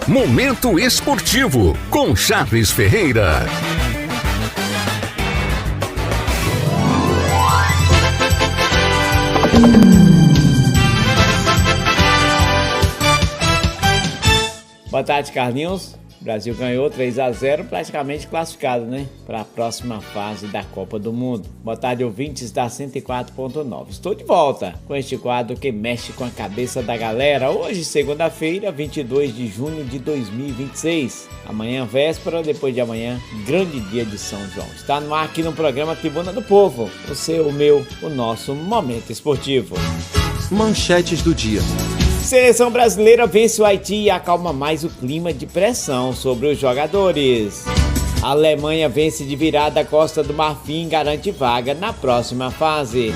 Momento Esportivo, com Charles Ferreira. Boa tarde, Carlinhos. O Brasil ganhou 3-0, praticamente classificado, né? Para a próxima fase da Copa do Mundo. Boa tarde, ouvintes da 104.9. Estou de volta com este quadro que mexe com a cabeça da galera. Hoje, segunda-feira, 22 de junho de 2026. Amanhã, véspera, depois de amanhã, grande dia de São João. Está no ar aqui no programa Tribuna do Povo. O seu, o meu, o nosso Momento Esportivo. Manchetes do dia. Seleção brasileira vence o Haiti e acalma mais o clima de pressão sobre os jogadores. A Alemanha vence de virada a Costa do Marfim e garante vaga na próxima fase.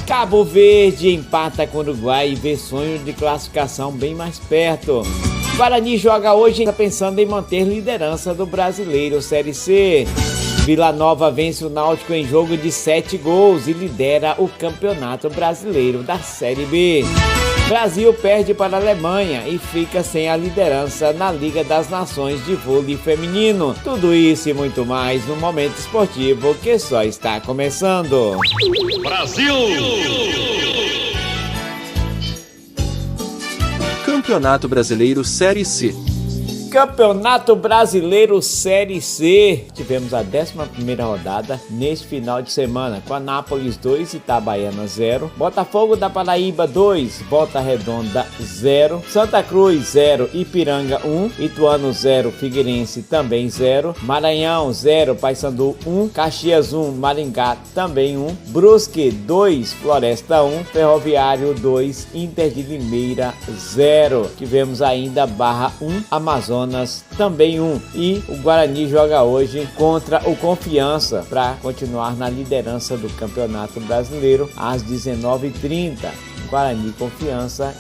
Cabo Verde empata com o Uruguai e vê sonho de classificação bem mais perto. Guarani joga hoje e está pensando em manter liderança do Brasileiro Série C. Vila Nova vence o Náutico em jogo de 7 gols e lidera o Campeonato Brasileiro da Série B. Brasil perde para a Alemanha e fica sem a liderança na Liga das Nações de vôlei feminino. Tudo isso e muito mais no Momento Esportivo que só está começando. Brasil! Campeonato Brasileiro Série C. Campeonato Brasileiro Série C. Tivemos a 11ª rodada neste final de semana, com Anápolis 2, Itabaiana 0, Botafogo da Paraíba 2, Volta Redonda 0, Santa Cruz 0, Ipiranga 1, Ituano 0, Figueirense também 0, Maranhão 0, Paysandu 1, Caxias 1, Maringá também 1, Brusque 2, Floresta 1, Ferroviário 2, Inter de Limeira 0. Tivemos ainda Barra 1, Amazonas também 1. E o Guarani joga hoje contra o Confiança para continuar na liderança do Campeonato Brasileiro às 19h30. Guarani, Confiança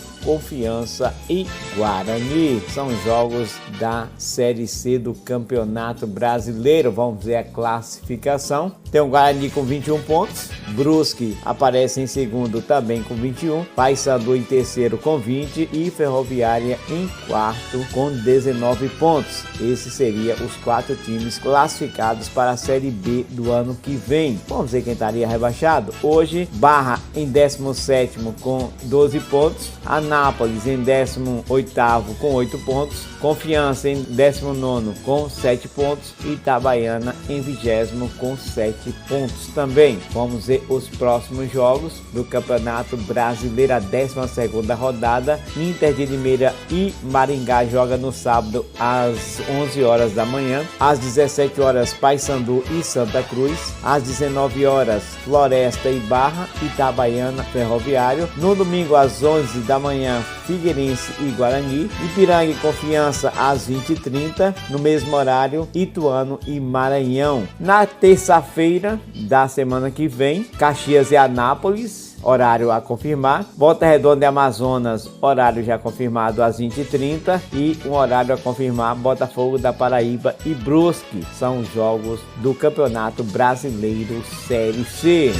e Guarani. São jogos da Série C do Campeonato Brasileiro. Vamos ver a classificação. Tem o Guarani com 21 pontos. Brusque aparece em segundo também com 21. Paysandu em terceiro com 20. E Ferroviária em quarto com 19 pontos. Esses seriam os 4 times classificados para a Série B do ano que vem. Vamos ver quem estaria rebaixado. Hoje, Barra em 17º com 12 pontos. Anápolis em 18º com 8 pontos, Confiança em 19º com 7 pontos e Itabaiana em 20º com 7 pontos também. Vamos ver os próximos jogos do Campeonato Brasileiro, a 12ª rodada. Inter de Limeira e Maringá joga no sábado às 11 horas da manhã. Às 17 horas, Paysandu e Santa Cruz. Às 19 horas, Floresta e Barra, Itabaiana, Ferroviário. No domingo, às 11 da manhã, Figueirense e Guarani, Ipiranga e Confiança às 20h30, no mesmo horário, Ituano e Maranhão. Na terça-feira da semana que vem, Caxias e Anápolis, horário a confirmar, Volta Redonda e Amazonas, horário já confirmado às 20h30 e um horário a confirmar, Botafogo da Paraíba e Brusque. São os jogos do Campeonato Brasileiro Série C.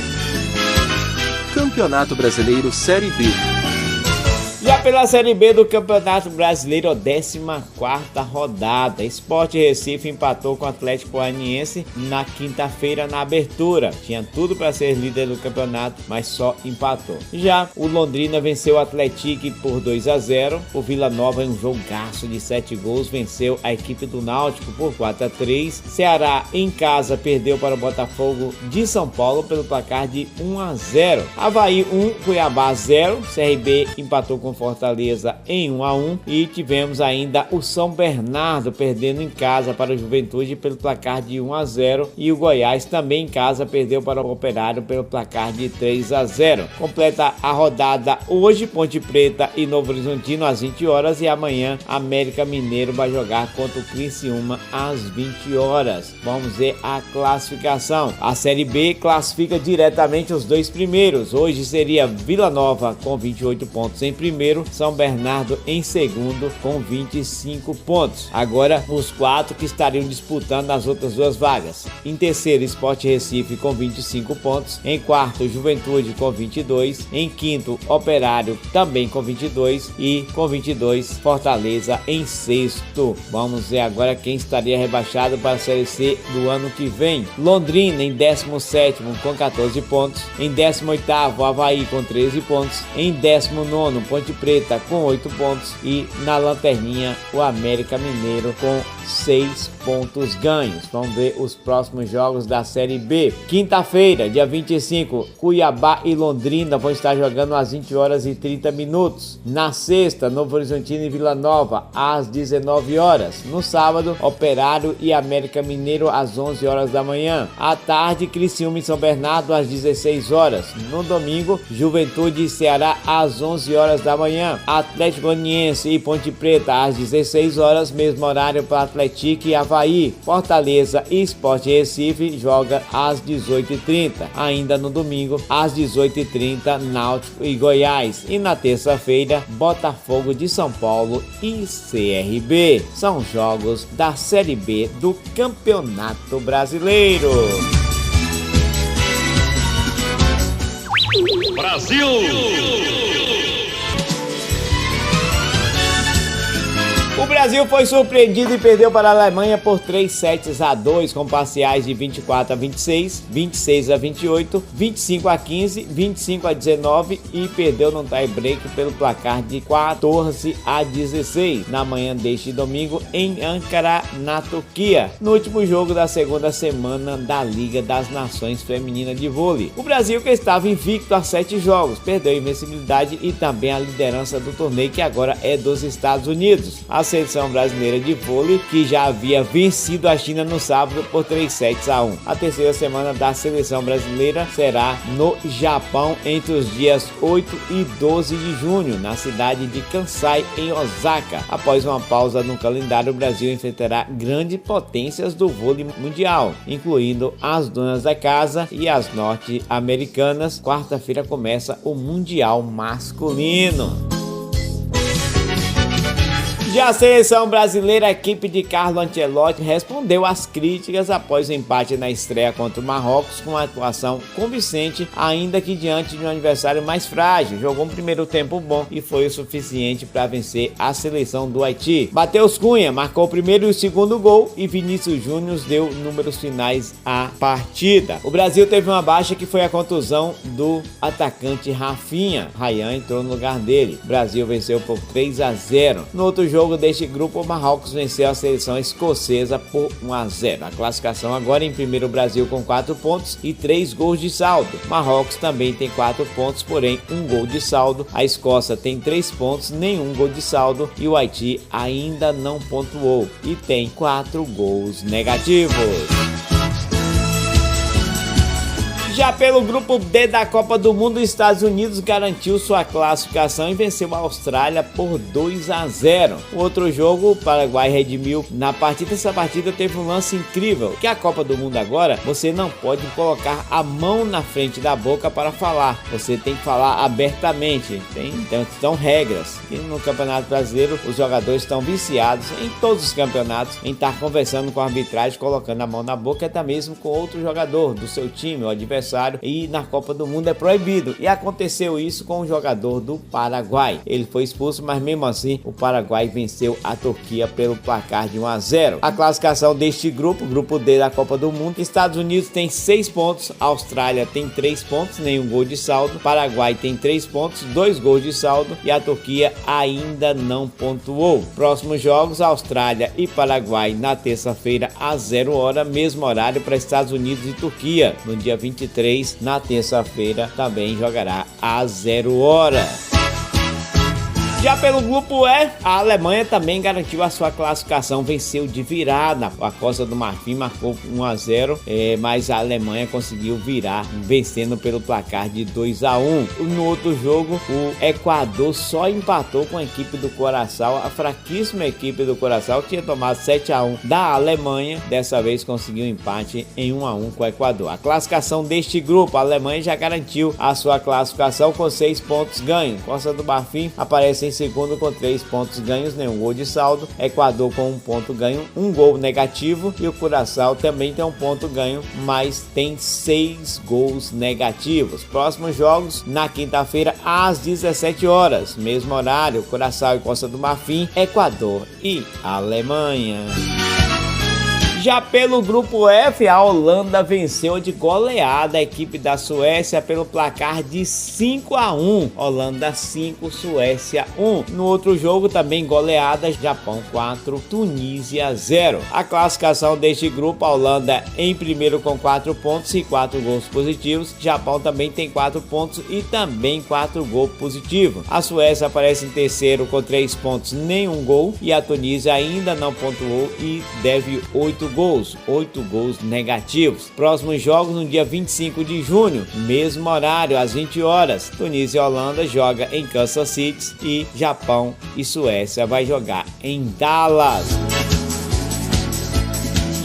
Campeonato Brasileiro Série B. Já pela Série B do Campeonato Brasileiro, 14ª rodada. Sport Recife empatou com o Atlético Goianiense na quinta-feira na abertura. Tinha tudo para ser líder do campeonato, mas só empatou. Já o Londrina venceu o Atlético por 2-0. O Vila Nova, em um jogaço de 7 gols, venceu a equipe do Náutico por 4-3. Ceará, em casa, perdeu para o Botafogo de São Paulo pelo placar de 1-0. Avaí 1, Cuiabá 0. CRB empatou com Fortaleza em 1-1 e tivemos ainda o São Bernardo perdendo em casa para o Juventude pelo placar de 1-0 e o Goiás também em casa perdeu para o Operário pelo placar de 3-0. Completa a rodada hoje Ponte Preta e Novo Horizontino às 20 horas e amanhã América Mineiro vai jogar contra o Criciúma às 20 horas. Vamos ver a classificação. A Série B classifica diretamente os 2 primeiros. Hoje seria Vila Nova com 28 pontos em primeiro, primeiro, São Bernardo em segundo com 25 pontos. Agora os 4 que estariam disputando as outras 2 vagas. Em terceiro, Sport Recife com 25 pontos. Em quarto, Juventude com 22. Em quinto, Operário também com 22. E com 22, Fortaleza em sexto. Vamos ver agora quem estaria rebaixado para a Série C do ano que vem. Londrina em 17º com 14 pontos. Em 18º, Avaí com 13 pontos. Em 19º, Ponte Preta com 8 pontos. E na lanterninha, o América Mineiro com 6 pontos ganhos. Vamos ver os próximos jogos da Série B. Quinta-feira, dia 25, Cuiabá e Londrina vão estar jogando às 20 horas e 30 minutos. Na sexta, Novo Horizontino e Vila Nova às 19 horas. No sábado, Operário e América Mineiro às 11 horas da manhã. À tarde, Criciúma e São Bernardo às 16 horas. No domingo, Juventude e Ceará às 11 horas da manhã. Atlético Goianiense e Ponte Preta às 16 horas, mesmo horário para Atlético e Avaí. Fortaleza e Sport Recife joga às 18h30. Ainda no domingo, às 18h30, Náutico e Goiás. E na terça-feira, Botafogo de São Paulo e CRB. São jogos da Série B do Campeonato Brasileiro. Brasil! O Brasil foi surpreendido e perdeu para a Alemanha por 3-2 com parciais de 24-26, 26-28, 25-15, 25-19 e perdeu no tie-break pelo placar de 14-16 na manhã deste domingo em Ankara, na Turquia, no último jogo da segunda semana da Liga das Nações Feminina de Vôlei. O Brasil, que estava invicto a 7 jogos, perdeu a invencibilidade e também a liderança do torneio, que agora é dos Estados Unidos. A seleção brasileira de vôlei, que já havia vencido a China no sábado por 3-1. A terceira semana da seleção brasileira será no Japão entre os dias 8 e 12 de junho, na cidade de Kansai, em Osaka. Após uma pausa no calendário, o Brasil enfrentará grandes potências do vôlei mundial, incluindo as donas da casa e as norte-americanas. Quarta-feira começa o Mundial Masculino. Já a seleção brasileira, a equipe de Carlo Ancelotti respondeu às críticas após o empate na estreia contra o Marrocos, com uma atuação convincente, ainda que diante de um adversário mais frágil. Jogou um primeiro tempo bom e foi o suficiente para vencer a seleção do Haiti. Matheus Cunha marcou o primeiro e o segundo gol e Vinícius Júnior deu números finais à partida. O Brasil teve uma baixa, que foi a contusão do atacante Rafinha. Rayan entrou no lugar dele. O Brasil venceu por 3-0. No outro jogo deste grupo, o Marrocos venceu a seleção escocesa por 1-0. A classificação agora: em primeiro, o Brasil com 4 pontos e 3 gols de saldo. Marrocos também tem 4 pontos, porém 1 gol de saldo. A Escócia tem 3 pontos, nenhum gol de saldo. E o Haiti ainda não pontuou e tem 4 gols negativos. Já pelo grupo D da Copa do Mundo, os Estados Unidos garantiu sua classificação e venceu a Austrália por 2-0. O outro jogo, o Paraguai redimiu na partida. Essa partida teve um lance incrível, que a Copa do Mundo agora, você não pode colocar a mão na frente da boca para falar. Você tem que falar abertamente. Então regras. E no Campeonato Brasileiro, os jogadores estão viciados, em todos os campeonatos, em estar conversando com a arbitragem, colocando a mão na boca, até mesmo com outro jogador do seu time, o adversário. E na Copa do Mundo é proibido. E aconteceu isso com um jogador do Paraguai. Ele foi expulso, mas mesmo assim o Paraguai venceu a Turquia pelo placar de 1-0. A classificação deste grupo, grupo D da Copa do Mundo: Estados Unidos tem 6 pontos, Austrália tem 3 pontos, nenhum gol de saldo, Paraguai tem 3 pontos, 2 gols de saldo e a Turquia ainda não pontuou. Próximos jogos: Austrália e Paraguai na terça-feira às 0 hora, mesmo horário para Estados Unidos e Turquia. No dia 23, na terça-feira, também jogará às 0 hora. Já pelo grupo E, a Alemanha também garantiu a sua classificação, venceu de virada. A Costa do Marfim marcou 1-0, mas a Alemanha conseguiu virar, vencendo pelo placar de 2-1. No outro jogo, o Equador só empatou com a equipe do Curaçao, a fraquíssima equipe do Curaçao, que tinha tomado 7-1 da Alemanha. Dessa vez conseguiu um empate em 1-1 com o Equador. A classificação deste grupo, a Alemanha já garantiu a sua classificação com 6 pontos ganhos. Costa do Marfim aparece em segundo com 3 pontos ganhos, nenhum gol de saldo. Equador com 1 ponto ganho, 1 gol negativo. E o Curaçao também tem 1 ponto ganho, mas tem 6 gols negativos. Próximos jogos na quinta-feira às 17 horas, mesmo horário, Curaçao e Costa do Marfim, Equador e Alemanha. Já pelo grupo F, a Holanda venceu de goleada a equipe da Suécia pelo placar de 5-1. Holanda 5, Suécia 1. No outro jogo também goleada, Japão 4, Tunísia 0. A classificação deste grupo, a Holanda em primeiro com 4 pontos e 4 gols positivos. Japão também tem 4 pontos e também 4 gols positivos. A Suécia aparece em terceiro com 3 pontos, nenhum gol. E a Tunísia ainda não pontuou e deve 8 gols negativos. Próximos jogos no dia 25 de junho, mesmo horário, às 20 horas. Tunísia e Holanda joga em Kansas City e Japão e Suécia vai jogar em Dallas.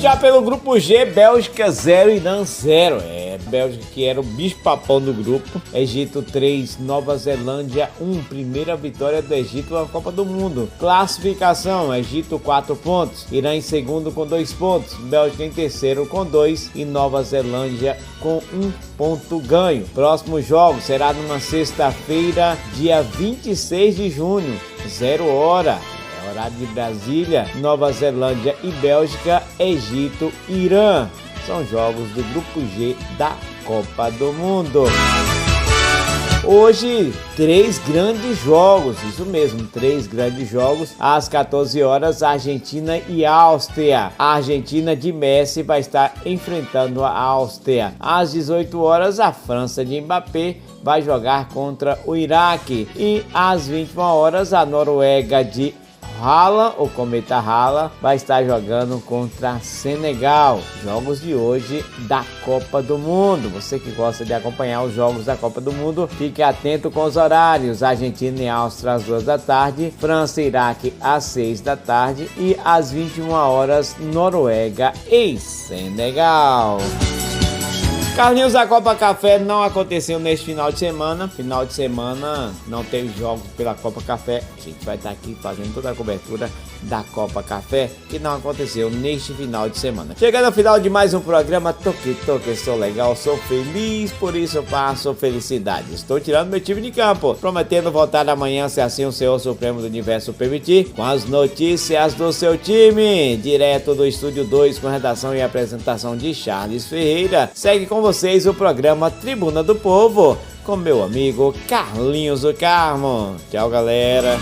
Já pelo grupo G, Bélgica 0, Irã 0. Bélgica, que era o bicho-papão do grupo. Egito 3, Nova Zelândia 1. Primeira vitória do Egito na Copa do Mundo. Classificação: Egito 4 pontos, Irã em segundo com 2 pontos, Bélgica em terceiro com 2 e Nova Zelândia com 1 ponto ganho. Próximo jogo será numa sexta-feira, dia 26 de junho, 0 hora. Horário de Brasília, Nova Zelândia e Bélgica, Egito e Irã. São jogos do grupo G da Copa do Mundo. Hoje, 3 grandes jogos, isso mesmo, 3 grandes jogos. Às 14 horas, Argentina e Áustria. A Argentina de Messi vai estar enfrentando a Áustria. Às 18 horas, a França de Mbappé vai jogar contra o Iraque. E às 21 horas, a Noruega de Haaland, o Cometa Haaland, vai estar jogando contra Senegal. Jogos de hoje da Copa do Mundo. Você que gosta de acompanhar os jogos da Copa do Mundo, fique atento com os horários. Argentina e Áustria às 2 da tarde, França e Iraque às 6 da tarde e às 21 horas, Noruega e Senegal. Carlinhos, a Copa Café não aconteceu neste final de semana. Final de semana não teve jogos pela Copa Café. A gente vai estar aqui fazendo toda a cobertura da Copa Café, que não aconteceu neste final de semana. Chegando ao final de mais um programa, Toque, sou legal, sou feliz, por isso eu passo felicidade. Estou tirando meu time de campo, prometendo voltar amanhã, se assim o Senhor Supremo do Universo permitir, com as notícias do seu time, direto do Estúdio 2, com redação e apresentação de Charles Ferreira. Segue com vocês o programa Tribuna do Povo, com meu amigo Carlinhos do Carmo. Tchau, galera.